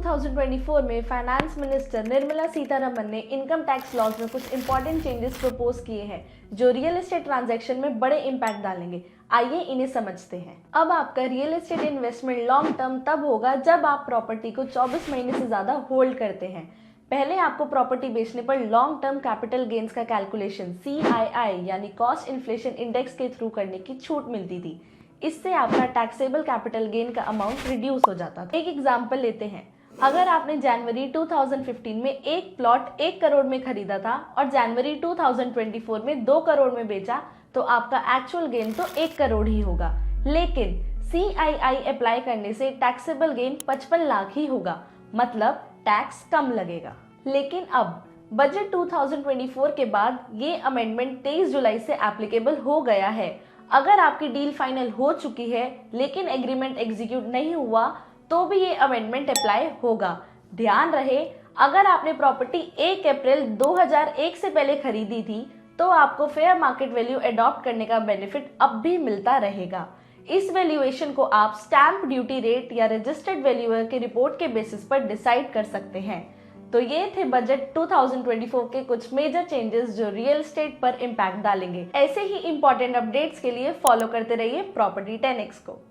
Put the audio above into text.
2024 में finance minister Nirmala Sitharaman ने income tax laws में कुछ इंपॉर्टेंट चेंजेस प्रपोज किए हैं जो रियल एस्टेट ट्रांजैक्शन में बड़े इम्पैक्ट डालेंगे। आइए इन्हें समझते हैं। अब आपका real estate investment long term तब होगा जब आप प्रॉपर्टी को 24 महीने से ज्यादा होल्ड करते हैं। पहले आपको प्रॉपर्टी बेचने पर लॉन्ग टर्म कैपिटल गेन्स का कैलकुलेशन CII यानी कॉस्ट इन्फ्लेशन इंडेक्स के थ्रू करने की छूट मिलती थी। इससे आपका टैक्सेबल कैपिटल गेन का अमाउंट रिड्यूस हो जाता था। एक एग्जांपल लेते हैं। अगर आपने जनवरी 2015 में एक प्लॉट 1 करोड़ में खरीदा था और जनवरी 2024 में 2 करोड़ में बेचा तो आपका एक्चुअल गेन तो 1 करोड़ ही होगा, लेकिन CII अप्लाई करने से टैक्सेबल गेन 55 लाख ही होगा, मतलब टैक्स कम लगेगा। लेकिन अब बजट 2024 के बाद ये अमेंडमेंट 23 जुलाई से एप्लीकेबल हो गया है। अगर आपकी डील फाइनल हो चुकी है लेकिन एग्रीमेंट एग्जीक्यूट नहीं हुआ तो भी ये अमेंडमेंट अप्लाई होगा। ध्यान रहे, अगर आपने प्रॉपर्टी 1 अप्रैल 2001 से पहले खरीदी थी तो आपको फेयर मार्केट वैल्यू अडॉप्ट करने का बेनिफिट अब भी मिलता रहेगा। इस वैल्यूएशन को आप स्टैंप ड्यूटी रेट या रजिस्टर्ड वैल्यूअर के रिपोर्ट के बेसिस पर डिसाइड कर सकते हैं। तो ये थे बजट 2024 के कुछ मेजर चेंजेस जो रियल एस्टेट पर इम्पैक्ट डालेंगे। ऐसे ही इंपॉर्टेंट अपडेट्स के लिए फॉलो करते रहिए प्रॉपर्टी 10x को।